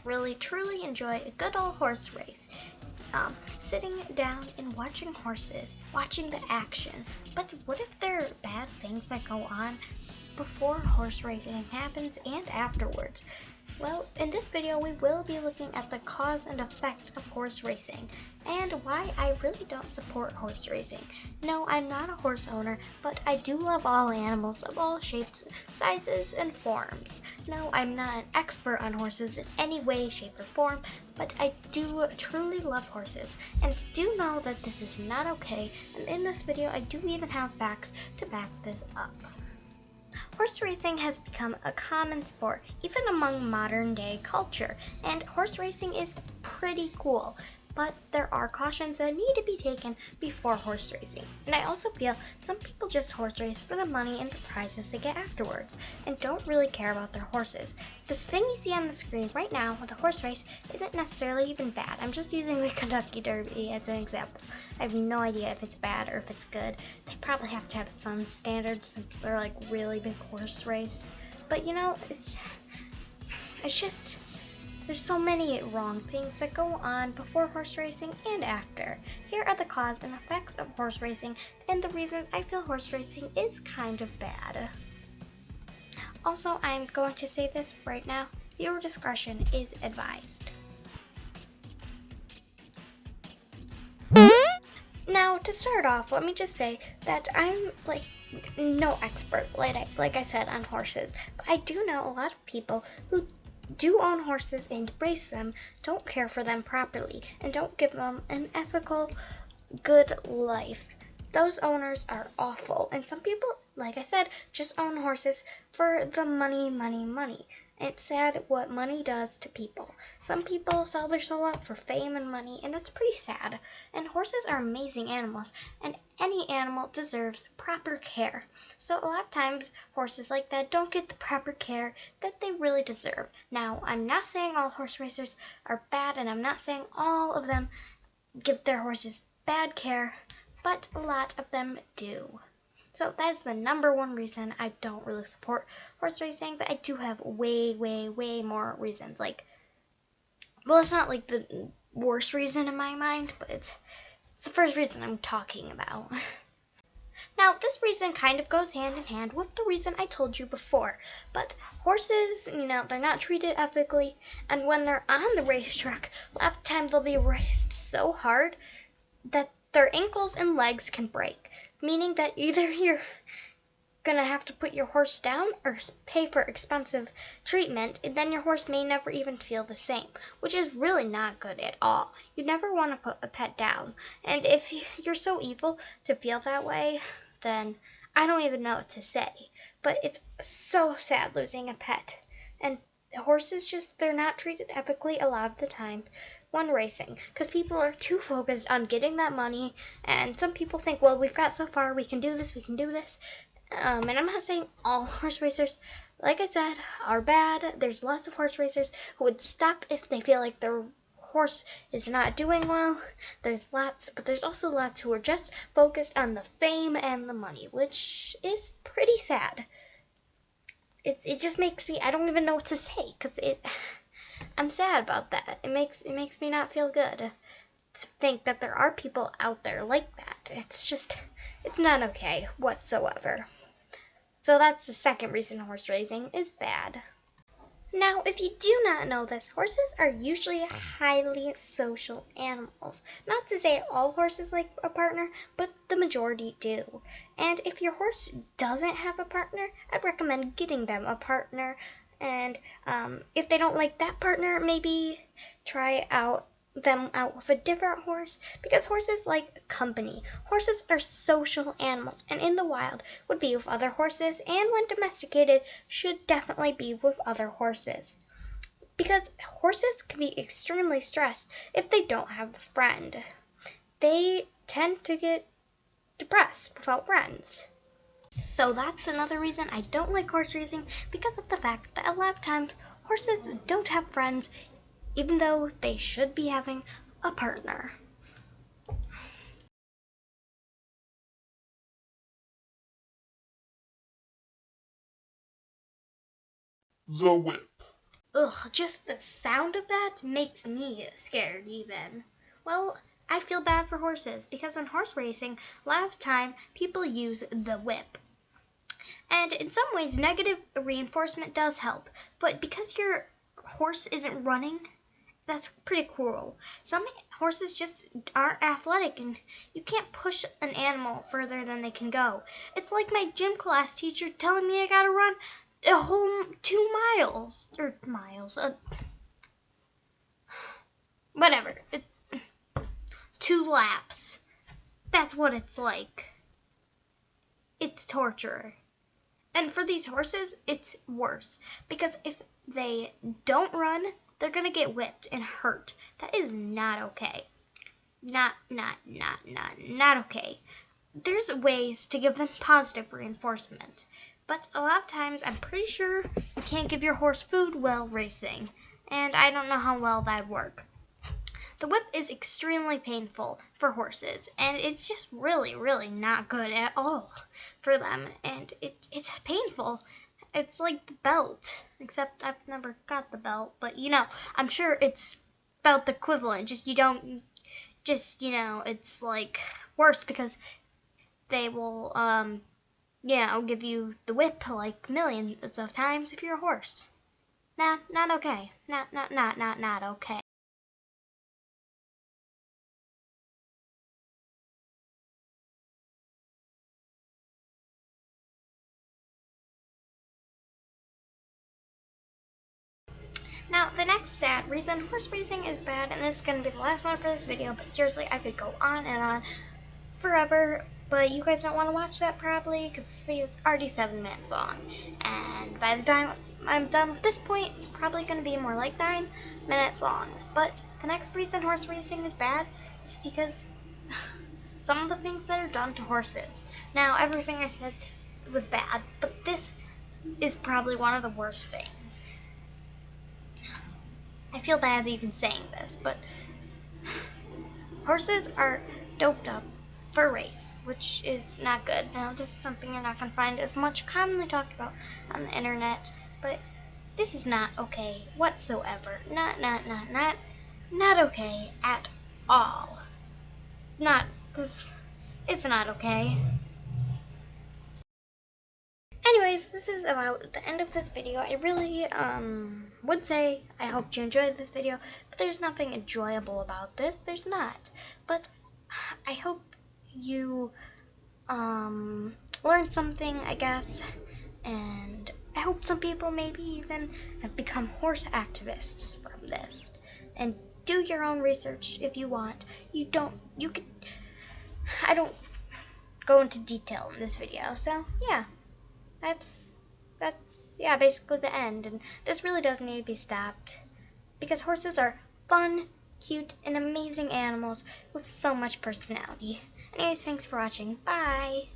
really truly enjoy a good old horse race. Sitting down and watching horses, watching the action. But what if there are bad things that go on before horse racing happens and afterwards? Well, in this video we will be looking at the cause and effect of horse racing and why I really don't support horse racing. No, I'm not a horse owner, but I do love all animals of all shapes, sizes, and forms. No, I'm not an expert on horses in any way, shape, or form, but I do truly love horses and do know that this is not okay, and in this video I do even have facts to back this up. Horse racing has become a common sport, even among modern day culture, and horse racing is pretty cool. But there are cautions that need to be taken before horse racing. And I also feel some people just horse race for the money and the prizes they get afterwards, and don't really care about their horses. This thing you see on the screen right now with a horse race isn't necessarily even bad. I'm just using the Kentucky Derby as an example. I have no idea if it's bad or if it's good. They probably have to have some standards since they're like really big horse race. But you know, it's just, there's so many wrong things that go on before horse racing and after. Here are the cause and effects of horse racing and the reasons I feel horse racing is kind of bad. Also, I'm going to say this right now, viewer discretion is advised. Now, to start off, let me just say that I'm no expert, like I said, on horses, but I do know a lot of people who do own horses and race them, don't care for them properly, and don't give them an ethical, good life. Those owners are awful, and some people, like I said, just own horses for the money, money, money. It's sad what money does to people. Some people sell their soul out for fame and money, and it's pretty sad. And horses are amazing animals, and any animal deserves proper care. So a lot of times, horses like that don't get the proper care that they really deserve. Now, I'm not saying all horse racers are bad, and I'm not saying all of them give their horses bad care, but a lot of them do. So that's the number one reason I don't really support horse racing, but I do have way, way, way more reasons. Well, it's not like the worst reason in my mind, but it's the first reason I'm talking about. Now, this reason kind of goes hand in hand with the reason I told you before, but horses, they're not treated ethically, and when they're on the racetrack, a lot of the time they'll be raced so hard that their ankles and legs can break, meaning that either you're gonna have to put your horse down or pay for expensive treatment, and then your horse may never even feel the same, which is really not good at all. You never want to put a pet down, and if you're so evil to feel that way, then I don't even know what to say. But it's so sad losing a pet, and horses they're not treated ethically a lot of the time when racing, because people are too focused on getting that money, and some people think, well, we've got so far, we can do this, and I'm not saying all horse racers, like I said, are bad. There's lots of horse racers who would stop if they feel like their horse is not doing well. But there's also lots who are just focused on the fame and the money, which is pretty sad. It just makes me, I don't even know what to say, because I'm sad about that. It makes me not feel good to think that there are people out there like that. It's not okay whatsoever. So that's the second reason horse racing is bad. Now, if you do not know this, horses are usually highly social animals. Not to say all horses like a partner, but the majority do. And if your horse doesn't have a partner, I'd recommend getting them a partner. And if they don't like that partner, maybe try them out with a different horse, because horses like company. Horses are social animals, and in the wild would be with other horses, and when domesticated should definitely be with other horses, because horses can be extremely stressed if they don't have a friend. They tend to get depressed without friends. So that's another reason I don't like horse racing, because of the fact that a lot of times horses don't have friends, even though they should be having a partner. The whip. ugh, just the sound of that makes me scared even. Well, I feel bad for horses because in horse racing, a lot of time people use the whip. And in some ways, negative reinforcement does help. But because your horse isn't running, that's pretty cruel. Some horses just aren't athletic and you can't push an animal further than they can go. It's like my gym class teacher telling me I gotta run a whole 2 miles. Or miles. Whatever. 2 laps. That's what it's like. It's torture. And for these horses, it's worse. Because if they don't run, they're gonna get whipped and hurt. That is not okay. Not okay. There's ways to give them positive reinforcement. But a lot of times, I'm pretty sure you can't give your horse food while racing. And I don't know how well that'd work. The whip is extremely painful for horses, and it's just really, really not good at all for them. And it's painful. It's like the belt, except I've never got the belt, but I'm sure it's about the equivalent. It's like worse because they will, give you the whip like millions of times if you're a horse. Not okay. Not okay. Now, the next sad reason horse racing is bad, and this is going to be the last one for this video, but seriously, I could go on and on forever, but you guys don't want to watch that probably, because this video is already 7 minutes long, and by the time I'm done with this point, it's probably going to be more like 9 minutes long. But the next reason horse racing is bad is because some of the things that are done to horses. Now, everything I said was bad, but this is probably one of the worst things. I feel bad even saying this, but horses are doped up for a race, which is not good. Now, this is something you're not going to find as much commonly talked about on the internet, but this is not okay whatsoever. Not okay at all. It's not okay. Anyways, this is about the end of this video. I really would say I hope you enjoyed this video, but there's nothing enjoyable about this. There's not. But I hope you learned something, I guess, and I hope some people maybe even have become horse activists from this. And do your own research if you want. I don't go into detail in this video, so yeah. That's basically the end, and this really does need to be stopped because horses are fun, cute, and amazing animals with so much personality. Anyways, thanks for watching. Bye!